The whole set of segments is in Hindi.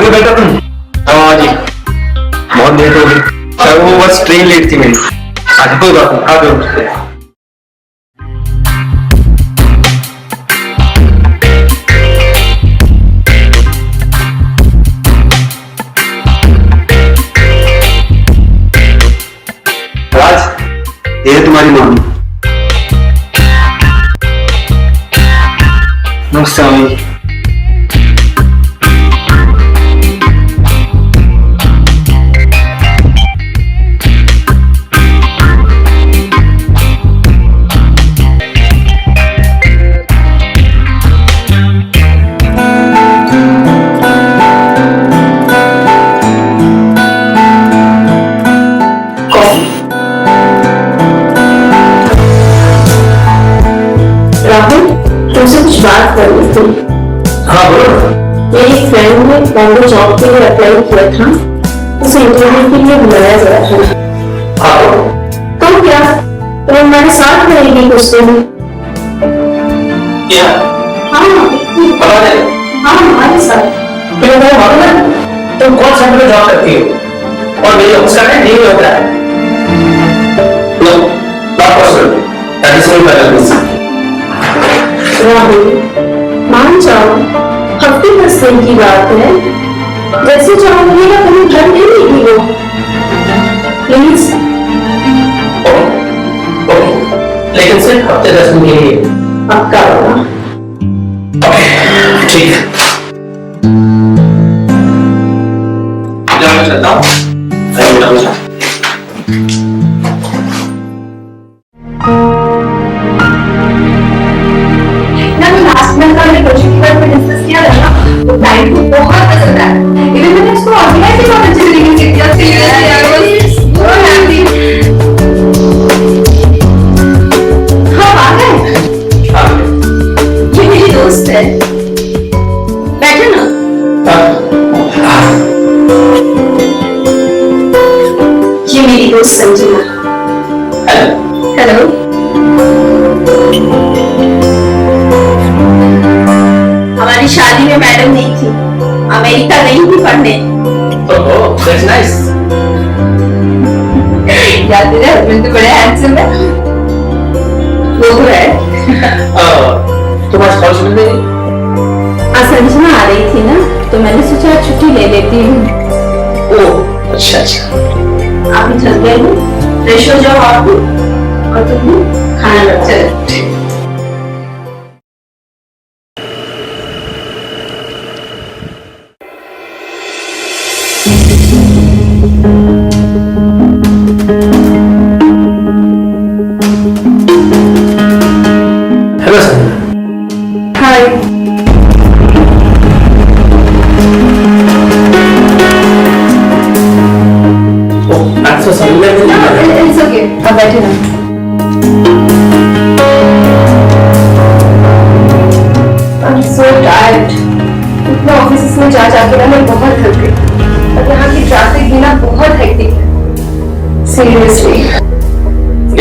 अभी बेटा तुम? हाँ जी, बहुत लेट हो गई। सर वो बस ट्रेन लेट थी मेरी। आज कोई बात नहीं, आ जाओ। राज, ये है तुम्हारी मम्मी। नमस्ते मम्मी। राहुल, तुमसे कुछ बात करनी थी। हाँ बोलो। मेरी फ्रेंड ने बॉम्बे जॉब के लिए अप्लाई किया था, उसे इंटरव्यू के लिए बुलाया गया था। हाँ तो क्या तुम हमारे साथ रहेगी कुछ दिन? क्या? हाँ पता नहीं। हाँ, हमारे साथ। तुम्हें मेरा मालूम है तुम कौन सेंटर में जॉब करती हो और मेरी ऑफिस का टाइम नहीं होता है। No, not possible. That is not possible. Rahul, मान जाओ, हफ्ते 10 दिन की बात है। जैसे चाहोगे ना, कहीं घर नहीं लेगी वो। प्लीज। लेकिन सिर्फ हफ्ते 10 दिन के लिए। पक्का होगा। ठीक है, मैं चलता हूँ। लास्ट मंथ का हमने प्रोजेक्ट के बारे में डिस्कस किया था ना, तो क्लाइंट को बहुत पसंद आया। इवन मैंने उसको ऑर्गेनाइज भी बहुत अच्छे तरीके से किया। Seriously I was so happy. हाँ, आ गए। ये मेरी दोस्त है, बैठो ना। ये मेरी दोस्त संजना। हेलो। हमारी शादी में मैडम नहीं थी, अमेरिका गई थी पढ़ने। That's nice. याद है, हस्बैंड तो बड़े हैंडसम है। वो तो है। तुम आज कॉलेज में नहीं? आज संजना आ रही थी ना, तो मैंने सोचा छुट्टी ले लेती हूँ। ओह अच्छा अच्छा। आप भी थक गए हो, फ्रेश हो जाओ आप भी, और तुम भी खाना लग चलो। Hello sir. Hi. Oh I am so sorry. It's okay, अब बैठे ना। I am so tired. इतना ऑफिस में जा जाके ना मैं बहुत थक गई, और यहाँ की ट्रैफिक भी ना बहुत हेक्टिक है। सीरियसली।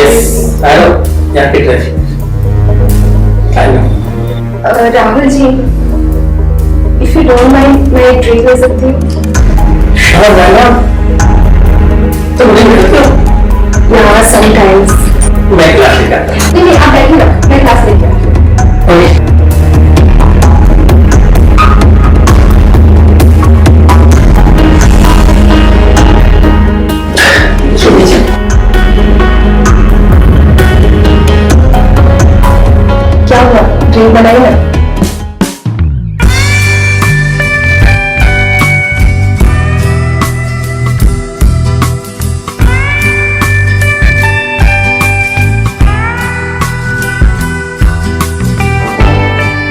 यस आई नो, यहाँ की traffic I know. Rahul ji, if you don't mind, मैं एक ड्रिंक ले सकती हूँ? श्योर जाना। तुम नहीं मिलते हो? या समटाइम्स। मैं क्लास लेकर आता हूँ। नहीं, आप बैठिए ना, मैं क्लास लेके आती हूँ। क्या हुआ, ड्रिंक बनाई ना?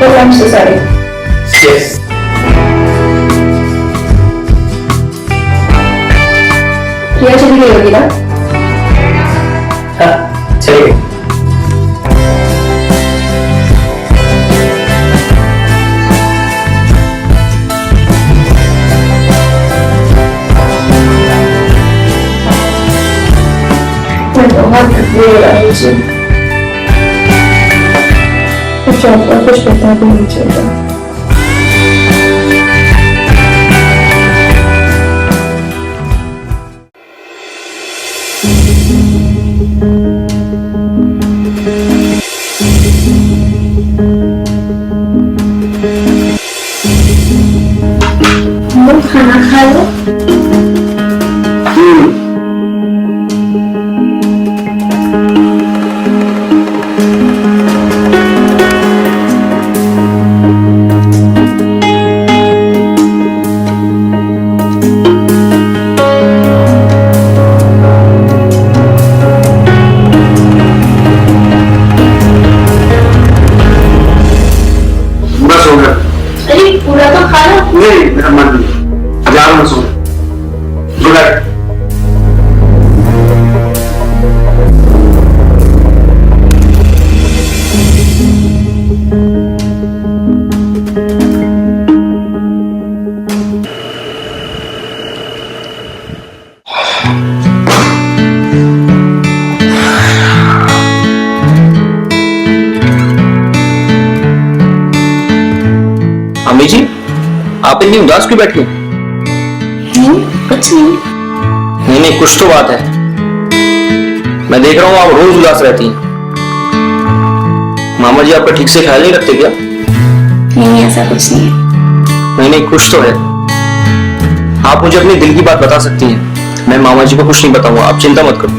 Oh, I'm so sorry. Yes. प्रिया चली गई होगी ना? हाँ चलिए। मैं बहुत थकी हूँ राहुल जी। कुछ आपका कुछ पता भी नहीं चल रहा। मम्मी जी, आप इतनी उदास क्यों बैठी हो? नहीं, कुछ नहीं। नहीं नहीं, कुछ तो बात है। मैं देख रहा हूँ आप रोज उदास रहती हैं। मामा जी आपका ठीक से ख्याल नहीं रखते क्या? नहीं, ऐसा कुछ नहीं है। नहीं नहीं, कुछ तो है। आप मुझे अपने दिल की बात बता सकती हैं। मैं मामा जी को कुछ नहीं बताऊंगा, आप चिंता मत करो।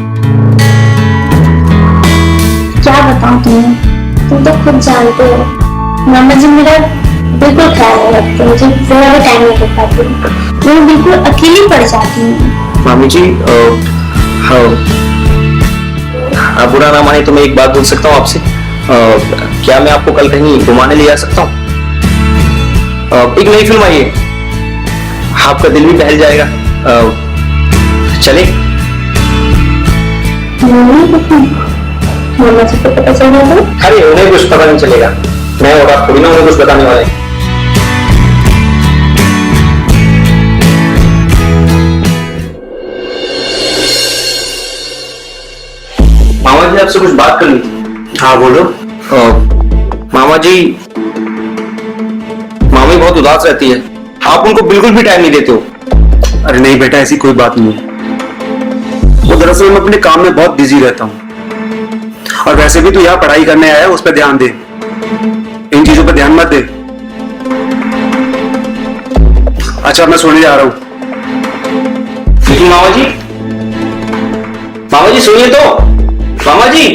क्या बताऊं तुम्हें, तुम तो खुद जानते हो मामा जी मेरा बिल्कुल ख्याल नहीं रखते, मुझे जरा भी टाइम नहीं दे पाती, मैं बिल्कुल अकेली पड़ जाती हूँ। मामी जी, हाँ, आप बुरा ना माने तो मैं एक बात बोल सकता हूँ आपसे? क्या मैं आपको कल कहीं घुमाने ले जा सकता हूँ? एक नई फिल्म आई है, आपका दिल भी बहल जाएगा। चले? मामा जी को पता चल गया तो? अरे उन्हें कुछ पता नहीं चलेगा, मैं और आप थोड़ी ना उन्हें कुछ बताने वाले हैं। मामा जी आपसे कुछ बात करनी थी। हाँ बोलो। मामा जी, मामी बहुत उदास रहती है, आप उनको बिल्कुल भी टाइम नहीं देते हो। अरे नहीं बेटा, ऐसी कोई बात नहीं है। वो दरअसल मैं अपने काम में बहुत बिजी रहता हूँ, और वैसे भी तू यहाँ पढ़ाई करने आया है, उस पर ध्यान दे, इन चीजों पर ध्यान मत दे। अच्छा, मैं सोने जा रहा हूँ। लेकिन मामा जी सुनिए तो। मामा जी,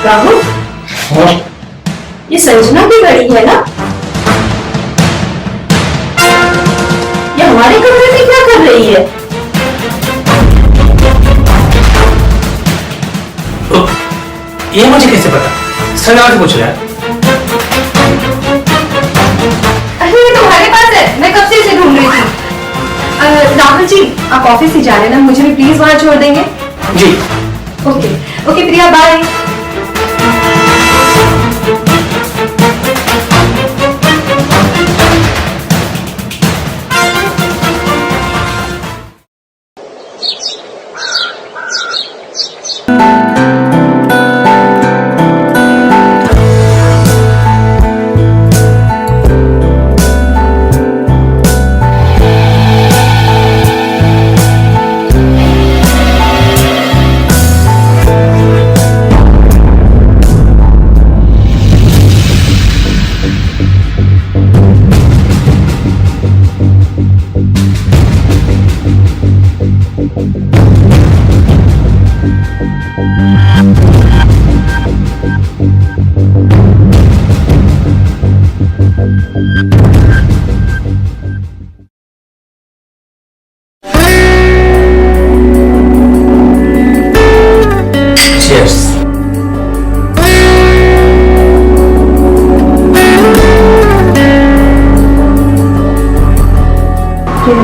राहुल, ये संजना की गाड़ी है ना? ये हमारे कमरे में क्या कर रही है? ये मुझे कैसे पता? संजना से पूछ रहा है। अरे ये तुम्हारे पास है, मैं कब से इसे ढूंढ रही थी। राहुल जी, आप ऑफिस ही जा रहे हैं ना, मुझे भी प्लीज वहां छोड़ देंगे? जी। ओके ओके प्रिया, बाय।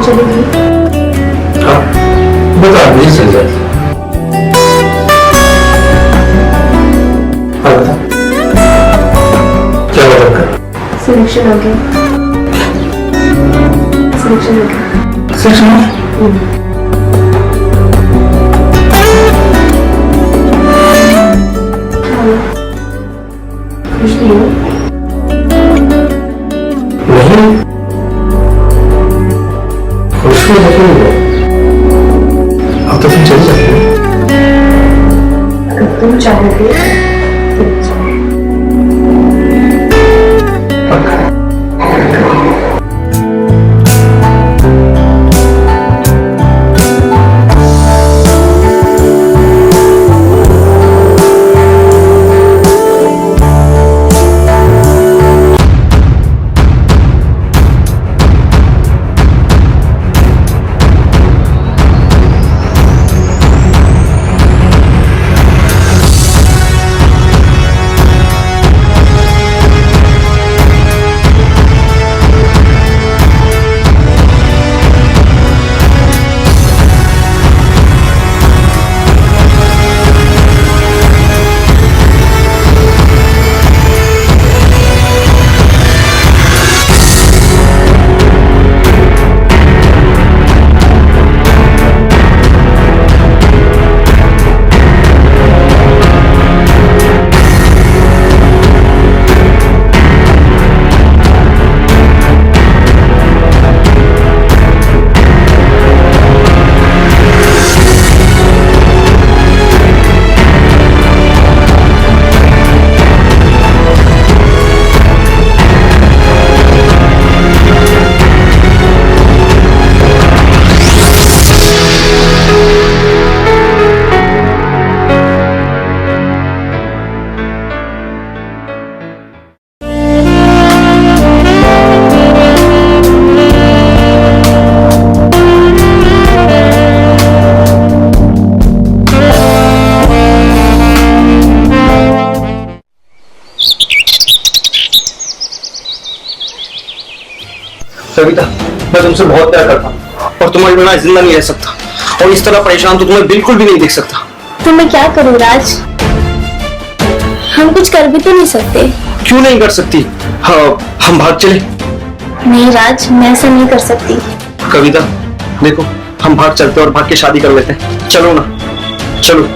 चलेगी? हाँ, बता मुझे चल जाती। हाँ बता, क्या बता कर? सिलेक्शन हो गया। सिलेक्शन हो गया। सिलेक्शन? खुश नहीं हो? नहीं, खुश में नहीं। अब तो तुम चल सकते हो। अगर तुम चाहोगे तो पक्का? कविता, मैं तुमसे बहुत प्यार करता हूँ और तुम्हारे बिना जिंदा नहीं रह सकता, और इस तरह परेशान तो तुम्हें बिल्कुल भी नहीं देख सकता। तो मैं क्या करूँ राज? हम कुछ कर भी तो नहीं सकते। क्यों नहीं कर सकती? हाँ, हम भाग चले। नहीं राज, मैं ऐसा नहीं कर सकती। कविता देखो, हम भाग चलते और भाग के शादी कर लेते हैं। चलो ना, चलो।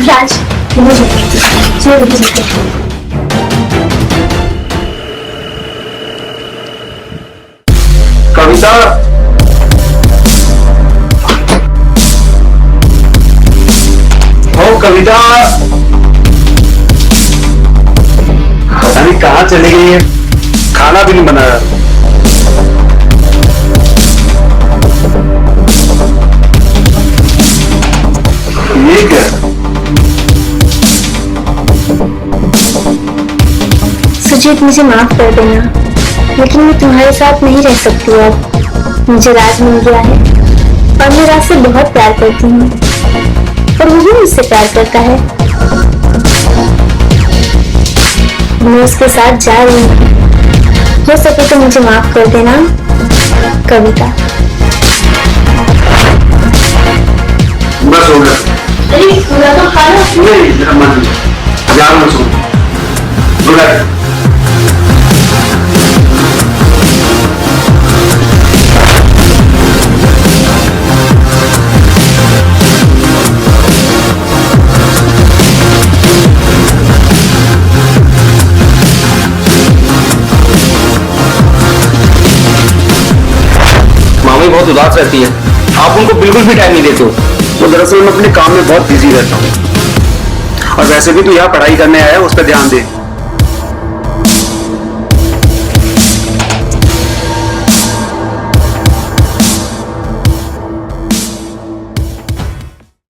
राज, मुझे चलो। कविता, ओ कविता, पता नहीं कहाँ चली गई है, खाना भी नहीं बनाया। ये क्या? सुजीत, मुझे माफ कर देना, लेकिन मैं तुम्हारे साथ नहीं रह सकती अब। मुझे राज मिल गया है और मैं राज से बहुत प्यार करती हूँ और वो भी मुझसे प्यार करता है। मैं उसके साथ जा रही हूँ। हो सके तो मुझे माफ कर देना, कविता। बस हो गया। अरे पूरा तो खा लो। नहीं, मेरा मन नहीं। यार मैं सो। Good night. मामी बहुत उदास रहती है, आप उनको बिल्कुल भी टाइम नहीं देते हो। तो दरअसल मैं अपने काम में बहुत बिजी रहता हूँ, और वैसे भी तू यहाँ पढ़ाई करने आया है, उस पर ध्यान दे।